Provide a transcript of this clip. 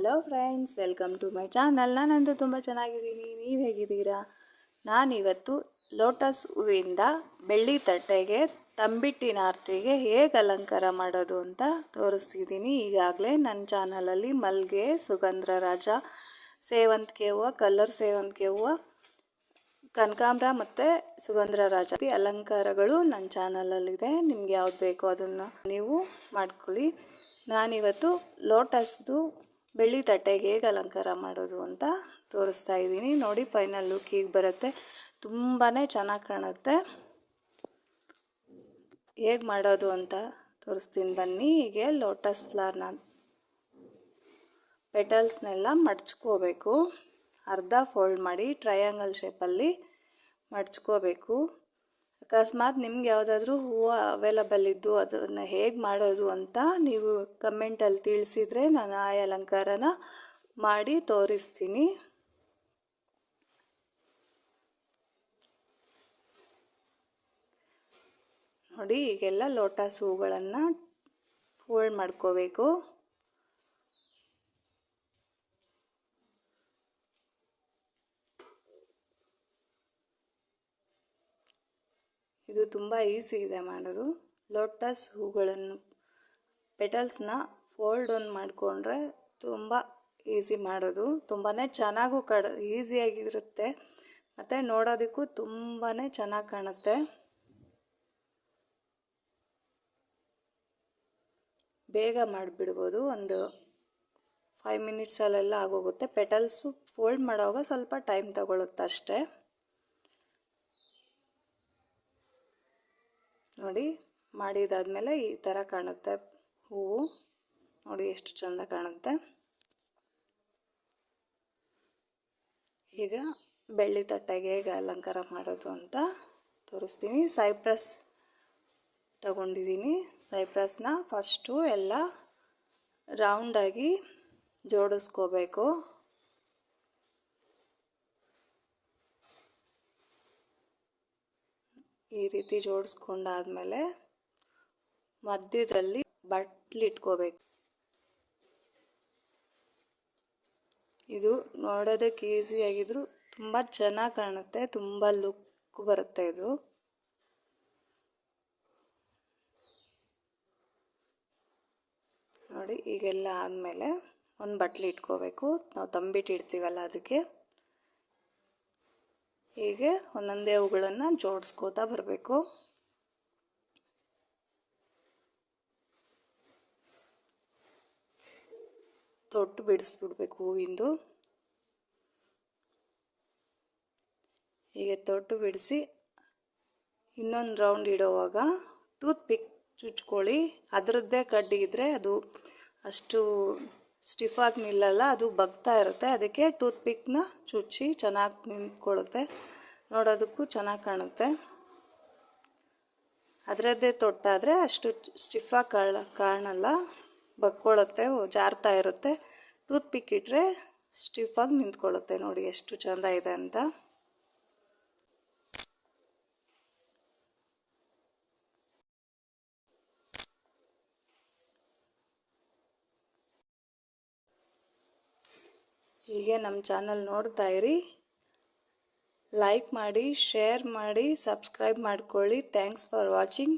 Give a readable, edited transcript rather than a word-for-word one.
Hello friends, welcome to my channel. ನಾನಂತೂ ತುಂಬ ಚೆನ್ನಾಗಿದ್ದೀನಿ. ನೀವು ಹೇಗಿದ್ದೀರಾ? ನಾನಿವತ್ತು ಲೋಟಸ್ ಹೂವಿಂದ ಬೆಳ್ಳಿ ತಟ್ಟೆಗೆ ತಂಬಿಟ್ಟಿನ ಆರತಿಗೆ ಹೇಗೆ ಅಲಂಕಾರ ಮಾಡೋದು ಅಂತ ತೋರಿಸ್ತಿದ್ದೀನಿ. ಈಗಾಗಲೇ ನನ್ನ ಚಾನಲಲ್ಲಿ ಮಲ್ಲಿಗೆ, ಸುಗಂಧರಾಜ, ಸೇವಂತಿಗೆ ಹೂವು, ಕಲರ್ ಸೇವಂತಿಗೆ ಹೂವು, ಕನಕಾಂಬರ ಮತ್ತು ಸುಗಂಧರಾಜ ಅಲಂಕಾರಗಳು ನನ್ನ ಚಾನಲಲ್ಲಿದೆ. ನಿಮ್ಗೆ ಯಾವ್ದು ಬೇಕೋ ಅದನ್ನು ನೀವು ಮಾಡ್ಕೊಳ್ಳಿ. ನಾನಿವತ್ತು ಲೋಟಸ್ದು ಬೆಳ್ಳಿ ತಟ್ಟೆಗೆ ಹೇಗೆ ಅಲಂಕಾರ ಮಾಡೋದು ಅಂತ ತೋರಿಸ್ತಾ ಇದ್ದೀನಿ. ನೋಡಿ, ಫೈನಲ್ ಲುಕ್ ಹೀಗೆ ಬರುತ್ತೆ. ತುಂಬಾ ಚೆನ್ನಾಗಿ ಕಾಣುತ್ತೆ. ಹೇಗೆ ಮಾಡೋದು ಅಂತ ತೋರಿಸ್ತೀನಿ ಬನ್ನಿ. ಹೀಗೆ ಲೋಟಸ್ ಫ್ಲವರ್ನ ಪೆಟಲ್ಸ್ನೆಲ್ಲ ಮಡ್ಚ್ಕೋಬೇಕು. ಅರ್ಧ ಫೋಲ್ಡ್ ಮಾಡಿ ಟ್ರಯಾಂಗಲ್ ಶೇಪಲ್ಲಿ ಮಡ್ಚ್ಕೋಬೇಕು. ಅಕಸ್ಮಾತ್ ನಿಮ್ಗೆ ಯಾವುದಾದ್ರೂ ಹೂವು ಅವೈಲಬಲ್ ಇದ್ದು ಅದನ್ನು ಹೇಗೆ ಮಾಡೋದು ಅಂತ ನೀವು ಕಮೆಂಟಲ್ಲಿ ತಿಳಿಸಿದರೆ ನಾನು ಆ ಅಲಂಕಾರನ ಮಾಡಿ ತೋರಿಸ್ತೀನಿ. ನೋಡಿ, ಈಗೆಲ್ಲ ಲೋಟಸ್ ಹೂಗಳನ್ನು ಫೋಲ್ಡ್ ಮಾಡ್ಕೋಬೇಕು. ಇದು ತುಂಬ ಈಸಿ ಇದೆ ಮಾಡೋದು. ಲೋಟಸ್ ಹೂಗಳನ್ನು ಪೆಟಲ್ಸ್ನ ಫೋಲ್ಡ್ ಆನ್ ಮಾಡಿಕೊಂಡ್ರೆ ತುಂಬ ಈಸಿ ಮಾಡೋದು. ತುಂಬಾ ಚೆನ್ನಾಗೂ ಈಸಿಯಾಗಿರುತ್ತೆ ಮತ್ತು ನೋಡೋದಕ್ಕೂ ತುಂಬಾ ಚೆನ್ನಾಗಿ ಕಾಣುತ್ತೆ. ಬೇಗ ಮಾಡಿಬಿಡ್ಬೋದು. ಒಂದು 5 ಮಿನಿಟ್ಸಲ್ಲೆಲ್ಲ ಆಗೋಗುತ್ತೆ. ಪೆಟಲ್ಸು ಫೋಲ್ಡ್ ಮಾಡೋವಾಗ ಸ್ವಲ್ಪ ಟೈಮ್ ತಗೊಳುತ್ತೆ ಅಷ್ಟೇ. ನೋಡಿ, ಮಾಡಿದಾದ್ಮೇಲೆ ಈ ಥರ ಕಾಣುತ್ತೆ ಹೂವು. ನೋಡಿ ಎಷ್ಟು ಚೆಂದ ಕಾಣುತ್ತೆ. ಈಗ ಬೆಳ್ಳಿ ತಟ್ಟೆಗೆ ಹೇಗೆ ಅಲಂಕಾರ ಮಾಡೋದು ಅಂತ ತೋರಿಸ್ತೀನಿ. ಸೈಪ್ರಸ್ ತಗೊಂಡಿದ್ದೀನಿ. ಸೈಪ್ರಸ್ನ ಫಸ್ಟು ಎಲ್ಲ ರೌಂಡಾಗಿ ಜೋಡಿಸ್ಕೋಬೇಕು. ಈ ರೀತಿ ಜೋಡಿಸ್ಕೊಂಡಾದ್ಮೇಲೆ ಮಧ್ಯದಲ್ಲಿ ಬಟ್ಲಿಟ್ಕೋಬೇಕು. ಇದು ನೋಡೋದಕ್ಕೆ ಈಸಿಯಾಗಿದ್ರು ತುಂಬ ಚೆನ್ನಾಗಿ ಕಾಣುತ್ತೆ. ತುಂಬ ಲುಕ್ ಬರುತ್ತೆ ಇದು. ನೋಡಿ, ಈಗೆಲ್ಲ ಆದಮೇಲೆ ಒಂದು ಬಟ್ಲಿ ಇಟ್ಕೋಬೇಕು. ನಾವು ತಂಬಿಟ್ಟು ಇಡ್ತೀವಲ್ಲ ಅದಕ್ಕೆ. ಹೀಗೆ ಒಂದೊಂದೇ ಹೂಗಳನ್ನು ಜೋಡಿಸ್ಕೋತಾ ಬರಬೇಕು. ತೊಟ್ಟು ಬಿಡಿಸ್ಬಿಡ್ಬೇಕು ಹೂವಿಂದು. ಹೀಗೆ ತೊಟ್ಟು ಬಿಡಿಸಿ ಇನ್ನೊಂದು ರೌಂಡ್ ಇಡೋವಾಗ ಟೂತ್ ಪಿಕ್ ಚುಚ್ಕೊಳ್ಳಿ. ಅದರದ್ದೇ ಕಡ್ಡಿಗಿದ್ರೆ ಅದು ಅಷ್ಟು ಸ್ಟಿಫಾಗಿ ನಿಲ್ಲಲ್ಲ, ಅದು ಬಗ್ತಾ ಇರುತ್ತೆ. ಅದಕ್ಕೆ ಟೂತ್ ಪಿಕ್ನ ಚುಚ್ಚಿ ಚೆನ್ನಾಗಿ ನಿಂತ್ಕೊಳ್ಳುತ್ತೆ. ನೋಡೋದಕ್ಕೂ ಚೆನ್ನಾಗಿ ಕಾಣುತ್ತೆ. ಅದರದ್ದೇ ತೊಟ್ಟಾದರೆ ಅಷ್ಟು ಸ್ಟಿಫಾಗಿ ಕಾಣಲ್ಲ, ಬಗ್ಕೊಳ್ಳುತ್ತೆ, ಜಾರ್ತಾ ಇರುತ್ತೆ. ಟೂತ್ ಪಿಕ್ ಇಟ್ಟರೆ ಸ್ಟಿಫಾಗಿ ನಿಂತ್ಕೊಳ್ಳುತ್ತೆ. ನೋಡಿ ಎಷ್ಟು ಚೆಂದ ಇದೆ ಅಂತ. ಹೀಗೆ ನಮ್ಮ ಚಾನಲ್ ನೋಡ್ತಾ ಇರಿ. ಲೈಕ್ ಮಾಡಿ, ಶೇರ್ ಮಾಡಿ, ಸಬ್ಸ್ಕ್ರೈಬ್ ಮಾಡ್ಕೊಳ್ಳಿ. Thanks for watching.